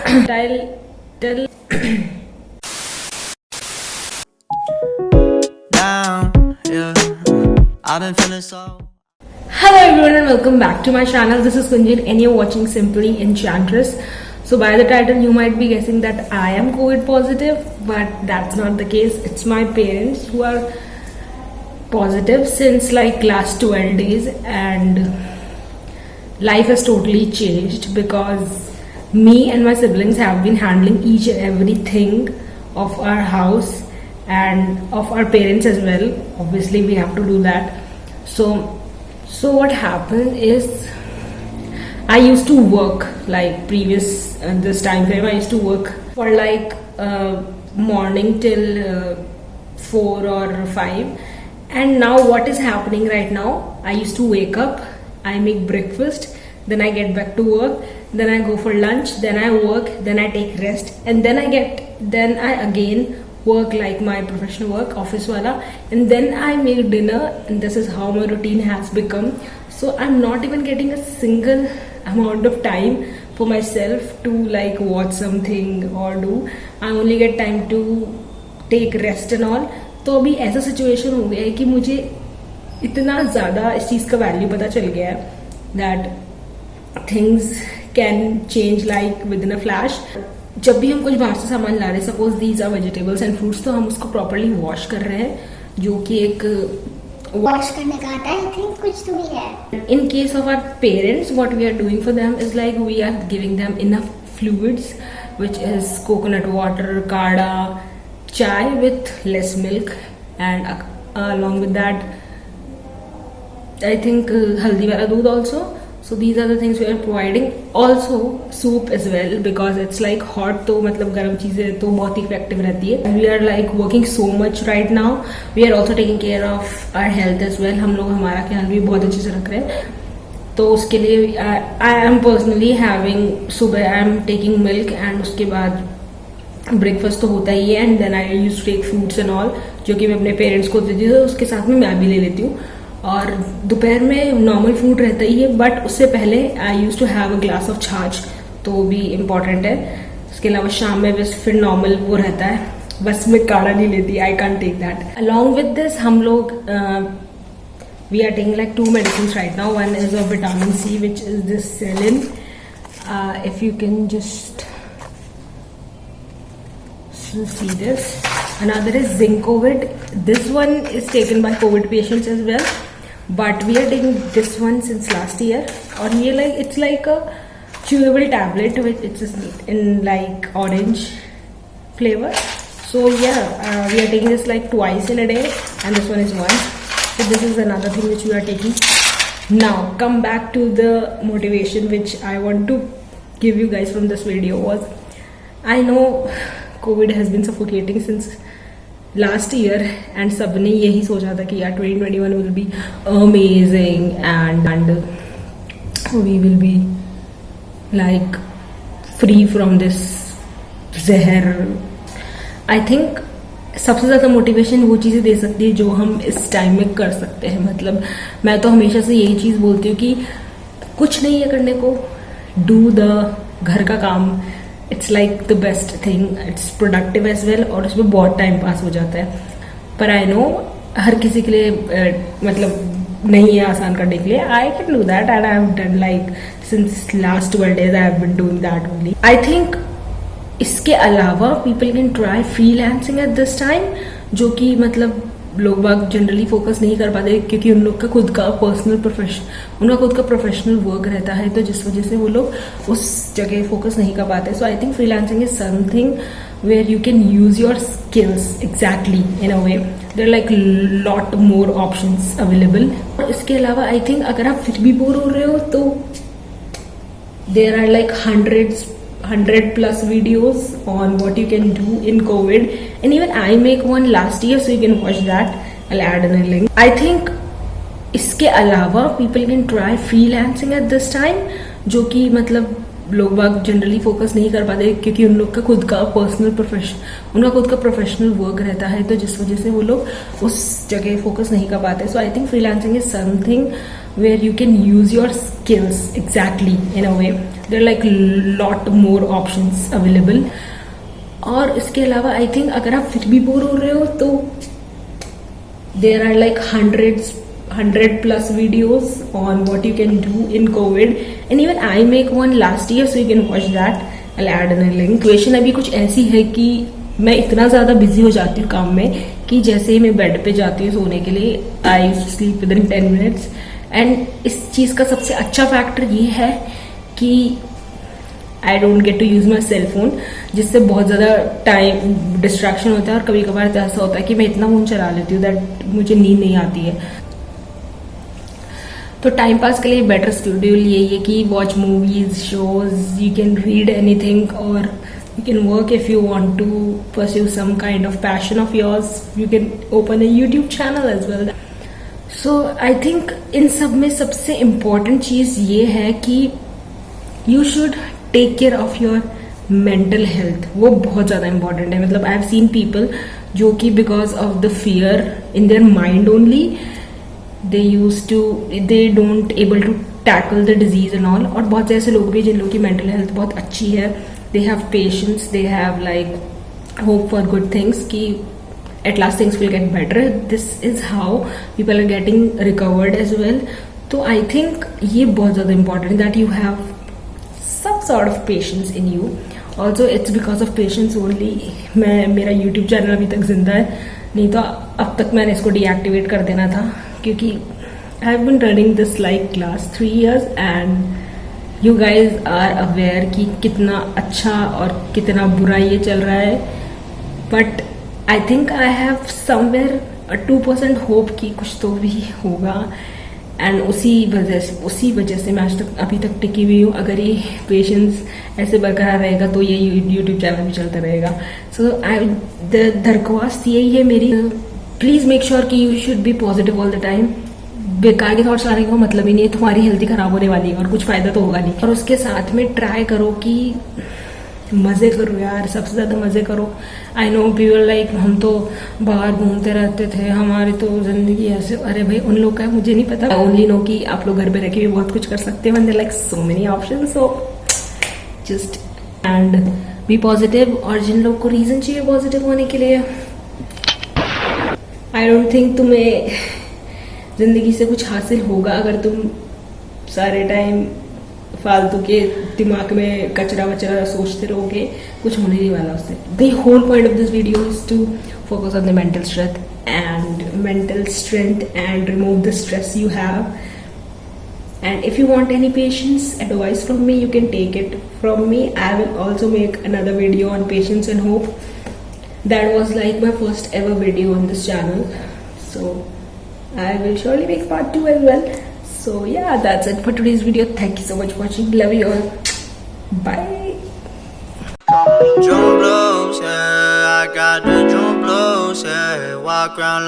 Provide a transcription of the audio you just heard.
tell down, yeah. I've been feeling so. Hello everyone and welcome back to my channel. This is Kunjan and you're watching Simply Enchantress. So by the title you might be guessing that I am COVID positive, but that's not the case. It's my parents who are positive since like last 12 days, and life has totally changed because me and my siblings have been handling each and everything of our house and of our parents as well. Obviously we have to do that. So what happened is, I used to work like previous this time frame. I used to work for like morning till 4 or 5, and now what is happening right now, I used to wake up, I make breakfast, then I get back to work, then I go for lunch, then I work, then I take rest, and then I again work like my professional work, office wala, and then I make dinner, and this is how my routine has become. So I'm not even getting a single amount of time for myself to like watch something or do. I only get time to take rest and all. तो अभी ऐसा situation हो गया है कि मुझे इतना ज़्यादा इस चीज़ का वैल्यू पता चल गया है that things can change like with in a flash. जब भी हम कुछ बाहर से सामान ला रहे हैं, suppose these are vegetables and fruits, तो हम उसको प्रॉपरली वॉश कर रहे हैं, जो कि एक वॉश करने का आता है. आई थिंक कुछ तो भी है. In case of our parents, what we are doing for them is like we are giving them enough fluids, which is coconut water, kada, chai with less milk, and along with that I think haldi wala doodh also. So these are the things we are providing. Also soup as well, because it's like hot, तो मतलब गर्म चीजें तो बहुत effective रहती है. We are like working so much right now. We are also taking care of our health as well. हम लोग हमारा ख्याल भी बहुत अच्छे से रख रहे हैं. तो उसके लिए I am personally having, सुबह I am taking milk, and उसके बाद ब्रेकफास्ट तो होता ही है, and then I use to take fruits and all, जो कि मैं अपने पेरेंट्स को देती हूँ. उसके साथ में मैं भी ले लेती हूँ. और दोपहर में नॉर्मल फूड रहता ही है, बट उससे पहले I use to have a glass of chaach, तो वो भी इम्पॉर्टेंट है. उसके अलावा शाम में बस फिर नॉर्मल वो रहता है, बस मैं काढ़ा नहीं लेती. I can take that. Along with this हम लोग we are taking like 2 medicines right now. One is of vitamin C, which is this Celin. If you can just see this. Another is Zincovid. This one is taken by COVID patients as well, but we are taking this one since last year. और ये like it's like a chewable tablet which it's in like orange flavor. So yeah, we are taking this like twice in a day, and this one is once. So this is another thing which we are taking. Now come back to the motivation which I want to give you guys from this video. Was I know COVID has been suffocating since last year, and सबने यही सोचा था कि यार 2021 will be amazing and we will be like free from this जहर. I think सबसे ज़्यादा motivation वो चीज़ें दे सकती है जो हम इस टाइम में कर सकते हैं. मतलब मैं तो हमेशा से यही चीज़ बोलती हूँ कि कुछ नहीं है करने को, डू द घर का काम. It's like the best thing. It's productive as well, और उसमें बहुत टाइम पास हो जाता है. पर आई नो हर किसी के लिए मतलब नहीं है आसान करने के लिए. I can do that, and I have done like since last 12 days I have been doing that only. I think इसके अलावा people can try freelancing at this time, जो कि मतलब लोग बाग जनरली फोकस नहीं कर पाते क्योंकि उन लोग का खुद का प्रोफेशनल वर्क रहता है, तो जिस वजह से वो लोग उस जगह फोकस नहीं कर पाते. So I think freelancing is something where you can use your skills exactly in a way. There like lot more options available. और इसके अलावा आई थिंक अगर आप फिर भी बोर हो रहे हो तो there are like 100+ videos on what you can do in COVID, and even I make one last year, so you can watch that. I'll add in a link. I think इसके अलावा people can try freelancing at this time, जो कि मतलब लोग बाग generally focus नहीं कर पाते क्योंकि उन लोग का खुद का प्रोफेशनल वर्क रहता है, तो जिस वजह से वो लोग उस जगह फोकस नहीं कर पाते. So I think freelancing is something where you can use your skills exactly in a way. There are like lot more options available. और इसके अलावा आई थिंक अगर आप फिर भी बोर हो रहे हो तो there are like 100 plus videos on what you can do in COVID, and even I make one last year, so you can watch that. I'll add in a link. Situation अभी कुछ ऐसी है कि मैं इतना ज्यादा बिजी हो जाती हूँ काम में कि जैसे ही मैं बेड पे जाती हूँ सोने के लिए, I sleep within 10 minutes. And इस चीज का सबसे अच्छा फैक्टर ये है कि I don't get to use my cell phone, जिससे बहुत ज्यादा टाइम डिस्ट्रैक्शन होता है. और कभी कभार तो ऐसा होता है कि मैं इतना फोन चला लेती हूँ दैट मुझे नींद नहीं आती है. तो टाइम पास के लिए बेटर शेड्यूल यही है कि watch movies, shows, you can read anything, और you can work if you want to pursue some kind of passion of yours. You can open a YouTube channel as well. So I think इन सब में सबसे important चीज ये है कि you should take care of your mental health. वो बहुत ज्यादा इंपॉर्टेंट है. मतलब आई हैव सीन पीपल जो कि because of the fear in their mind only they don't able to tackle the disease and all. और बहुत ऐसे लोग भी जिन लोगों की मेंटल हेल्थ बहुत अच्छी है, they have patience, they have like hope for good things कि at last things will get better. This is how people are getting recovered as well. So I think ये बहुत ज़्यादा important that you have some sort of patience in you. Also it's because of patience only मेरा YouTube channel अभी तक जिंदा है, नहीं तो अब तक मैंने इसको deactivate कर देना था, क्योंकि I have been running this like last 3 years and you guys are aware कि कितना अच्छा और कितना बुरा ये चल रहा है. But I think I have somewhere a 2% hope कि कुछ तो भी होगा. एंड उसी वजह से मैं आज तक अभी तक टिकी हुई हूँ. अगर ये पेशेंस ऐसे बरकरार रहेगा तो ये यूट्यूब चैनल भी चलता रहेगा. सो दरख्वास्त यही है मेरी, प्लीज मेक श्योर कि you should be positive all the time. बेकार के थॉट्स लाने का मतलब ही नहीं है, तुम्हारी हेल्थ खराब होने वाली है और कुछ फायदा तो होगा नहीं. और उसके साथ में ट्राई करो कि मजे करो यार, सबसे ज्यादा मजे करो. आई नो पीपल लाइक हम तो बाहर घूमते रहते थे, हमारी तो जिंदगी ऐसे. अरे भाई उन लोग का है, मुझे नहीं पता. ओनली नो कि आप लोग घर पे रह के भी बहुत कुछ कर सकते हैं. Like so many option. So just and be positive. और जिन लोग को रीजन चाहिए पॉजिटिव होने के लिए, आई डोंट थिंक तुम्हें जिंदगी से कुछ हासिल होगा अगर तुम सारे टाइम फालतू के दिमाग में कचरा वचरा सोचते रहोगे. कुछ होने नहीं वाला उससे. The whole point of this video is to focus on the mental strength and remove the stress you have. And if you want any patience advice from me, you can take it from me. I will also make another video on patience and hope. That was like my first ever video on this channel. So I will surely make part 2 as well. So yeah, that's it for today's video. Thank you so much for watching. Love you all. Bye. June blues, yeah, I got the June blues, yeah. Walk around like